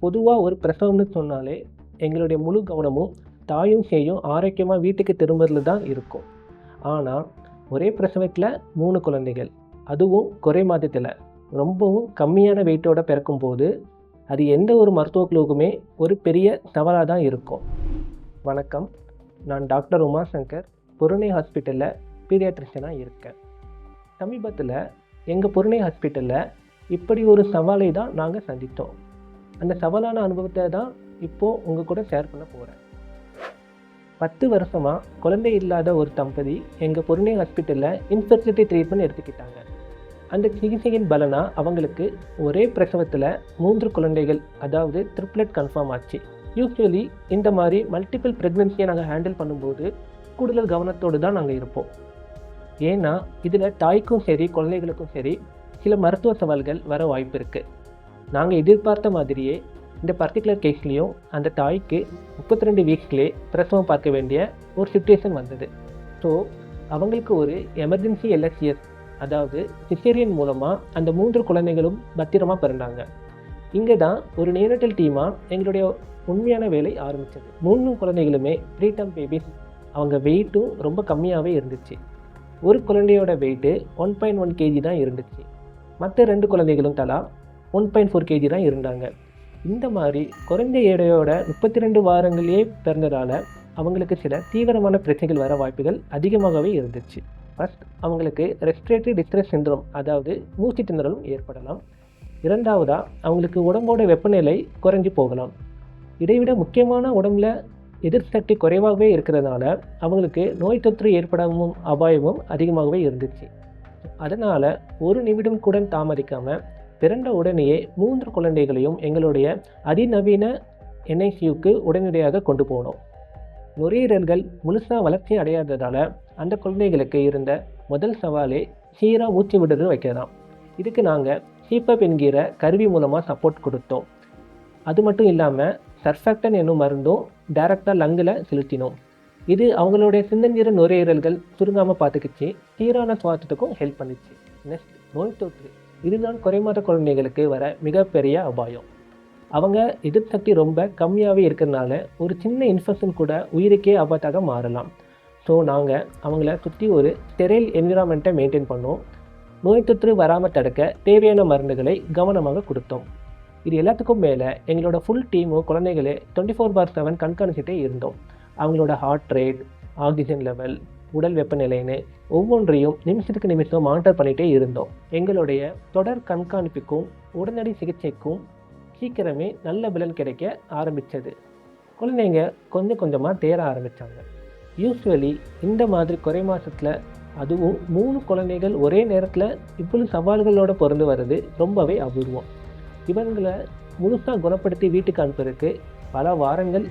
பொதுவாக ஒரு பிரசவம்னு சொன்னாலே எங்களுடைய முழு கவனமும் தாயும் சேயும் ஆரோக்கியமாக வீட்டுக்கு திரும்புறதுல தான் இருக்கும். ஆனால் ஒரே பிரசவத்தில் 3 குழந்தைகள், அதுவும் குறை மாதத்தில் ரொம்பவும் கம்மியான வெயிட்டோட பிறக்கும்போது அது எந்த ஒரு மருத்துவ குழுவுக்குமே ஒரு பெரிய சவாலாக தான் இருக்கும். வணக்கம், நான் டாக்டர் உமாசங்கர், பொருணை ஹாஸ்பிட்டலில் பீடியாட்ரிஷனாக இருக்கேன். சமீபத்தில் எங்கள் பொருணை ஹாஸ்பிட்டலில் இப்படி ஒரு சவாலை தான் நாங்கள் சந்தித்தோம். அந்த சவாலான அனுபவத்தை தான் இப்போது உங்கள் கூட ஷேர் பண்ண போகிறேன். 10 வருஷமாக குழந்தை இல்லாத ஒரு தம்பதி எங்கள் பொருணை ஹாஸ்பிட்டலில் இன்ஃபெர்டிலிட்டி ட்ரீட்மெண்ட் எடுத்துக்கிட்டாங்க. அந்த சிகிச்சையின் பலனாக அவங்களுக்கு ஒரே பிரசவத்தில் 3 குழந்தைகள், அதாவது ட்ரிப்ளெட் கன்ஃபார்ம் ஆச்சு. யூஸ்வலி இந்த மாதிரி மல்டிபிள் ப்ரெக்னன்சியை நாங்கள் ஹேண்டில் பண்ணும்போது கூடுதல் கவனத்தோடு தான் நாங்கள் இருப்போம். ஏன்னா இதில் தாய்க்கும் சரி குழந்தைகளுக்கும் சரி சில மருத்துவ சவால்கள் வர வாய்ப்பு இருக்குது. நாங்கள் எதிர்பார்த்த மாதிரியே இந்த பர்டிகுலர் கேஸ்லேயும் அந்த தாய்க்கு 32 வீக்ஸ்லேயே பிரசவம் பார்க்க வேண்டிய ஒரு சிச்சுவேஷன் வந்தது. ஸோ அவங்களுக்கு ஒரு எமர்ஜென்சி LSCS, அதாவது சிசேரியன் மூலமாக அந்த 3 குழந்தைகளும் பத்திரமாக பிறந்தாங்க. இங்கே தான் ஒரு நியோனட்டல் டீமாக எங்களுடைய உண்மையான வேலை ஆரம்பித்தது. 3 குழந்தைகளுமே ப்ரீடம் பேபிஸ். அவங்க வெயிட்டும் ரொம்ப கம்மியாகவே இருந்துச்சு. ஒரு குழந்தையோட வெயிட்டு 1.1 kg தான் இருந்துச்சு. மற்ற 2 குழந்தைகளும் தலா 1.4 kg தான் இருந்தாங்க. இந்த மாதிரி குறைந்த எடையோட 32 வாரங்களே பிறந்ததால் அவங்களுக்கு சில தீவிரமான பிரச்சனைகள் வர வாய்ப்புகள் அதிகமாகவே இருந்துச்சு. ஃபர்ஸ்ட், அவங்களுக்கு ரெஸ்பிரேட்டரி டிஸ்ட்ரெஸ் சிண்ட்ரோம், அதாவது மூச்சு திணறலும் ஏற்படலாம். இரண்டாவதாக, அவங்களுக்கு உடம்போட வெப்பநிலை குறைஞ்சி போகலாம். இதைவிட முக்கியமான உடம்புல எதிர்சக்தி குறைவாகவே இருக்கிறதுனால அவங்களுக்கு நோய் தொற்று ஏற்படவும் அபாயமும் அதிகமாகவே இருந்துச்சு. அதனால் ஒரு நிமிடம் கூட தாமதிக்காமல் பிறந்த உடனேயே 3 குழந்தைகளையும் எங்களுடைய அதிநவீன NICUக்கு உடனடியாக கொண்டு போனோம். நுரையீரல்கள் முழுசாக வளர்ச்சி அடையாததால் அந்த குழந்தைகளுக்கு இருந்த முதல் சவாலே சீராக மூச்சு விடுறது வைக்கலாம். இதுக்கு நாங்கள் CPAP என்கிற கருவி மூலமாக சப்போர்ட் கொடுத்தோம். அது மட்டும் இல்லாமல் சர்ஃபாக்டன் என்னும் மருந்தும் டைரெக்டாக லங்கில் செலுத்தினோம். இது அவங்களுடைய சின்னஞ்சிறு நுரையீரல்கள் சுருங்காமல் பார்த்துக்கிச்சு, சீரான சுவாசத்துக்கும் ஹெல்ப் பண்ணிச்சு. நெக்ஸ்ட், நோய் தொற்று. இதுதான் குறைமாத குழந்தைகளுக்கு வர மிகப்பெரிய அபாயம். அவங்க எதிர்சக்தி ரொம்ப கம்மியாகவே இருக்கிறதுனால ஒரு சின்ன இன்ஃபெக்ஷன் கூட உயிருக்கே ஆபத்தாக மாறலாம். ஸோ நாங்கள் அவங்கள சுற்றி ஒரு ஸ்டெரைல் என்விரான்மெண்ட்டை மெயின்டைன் பண்ணோம். நோய் தொற்று வராமல் தடுக்க தேவையான மருந்துகளை கவனமாக கொடுத்தோம். இது எல்லாத்துக்கும் மேலே எங்களோட ஃபுல் டீமும் குழந்தைகளே 24/7 கண்காணிச்சிட்டே இருந்தோம். அவங்களோட ஹார்ட் ரேட், ஆக்சிஜன் லெவல், உடல் வெப்பநிலைன்னு ஒவ்வொன்றையும் நிமிஷத்துக்கு நிமிஷம் மானிட்டர் பண்ணிகிட்டே இருந்தோம். எங்களுடைய தொடர் கண்காணிப்புக்கும் உடனடி சிகிச்சைக்கும் சீக்கிரமே நல்ல பலன் கிடைக்க ஆரம்பித்தது. குழந்தைங்க கொஞ்சம் கொஞ்சமாக தேர ஆரம்பித்தாங்க. யூஸ்வலி இந்த மாதிரி குறை மாதத்தில், அதுவும் 3 குழந்தைகள் ஒரே நேரத்தில் இவ்வளவு சவால்களோடு பிறந்து வர்றது ரொம்பவே அபூர்வம். இவங்களை முழுசாக குணப்படுத்தி வீட்டுக்கு அனுப்புறதுக்கு பல வாரங்கள்,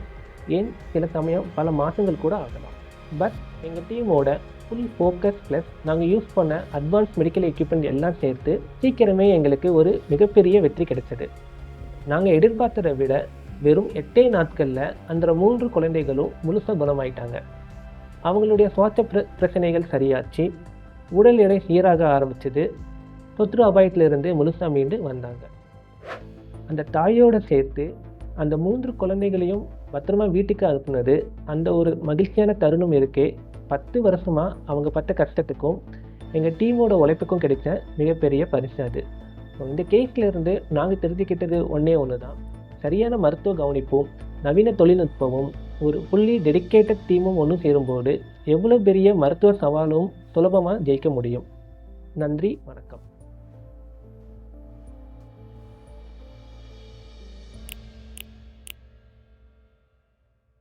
ஏன் சில சமயம் பல மாதங்கள் கூட ஆகலாம். பட் எங்கள் டீமோட ஃபுல் ஃபோக்கஸ் ப்ளஸ் நாங்கள் யூஸ் பண்ண அட்வான்ஸ் மெடிக்கல் எக்யூப்மெண்ட் எல்லாம் சேர்த்து சீக்கிரமே எங்களுக்கு ஒரு மிகப்பெரிய வெற்றி கிடைச்சது. நாங்கள் எதிர்பார்த்ததை விட வெறும் 8 நாட்களில் அந்த 3 குழந்தைகளும் முழுசாக குணமாயிட்டாங்க. அவங்களுடைய சுவாச பிரச்சனைகள் சரியாச்சு, உடல் எடை சீராக ஆரம்பிச்சது, தொற்று அபாயத்திலிருந்து முழுசாக மீண்டு வந்தாங்க. அந்த தாயோடு சேர்த்து அந்த 3 குழந்தைகளையும் பத்திரமா வீட்டுக்கு அனுப்புனது அந்த ஒரு மகிழ்ச்சியான தருணம் இருக்கே. 10 வருஷமாக அவங்க பட்ட கஷ்டத்துக்கும் எங்கள் டீமோட உழைப்புக்கும் கிடைச்ச மிகப்பெரிய பரிசு அது. இந்த கேஸில் இருந்து நாங்கள் தெரிஞ்சுக்கிட்டது ஒன்று தான், சரியான மருத்துவ கவனிப்பும் நவீன தொழில்நுட்பமும் ஒரு ஃபுல்லி டெடிக்கேட்டட் டீமும் ஒன்று சேரும்போது எவ்வளோ பெரிய மருத்துவ சவாலும் சுலபமாக ஜெயிக்க முடியும். நன்றி, வணக்கம்.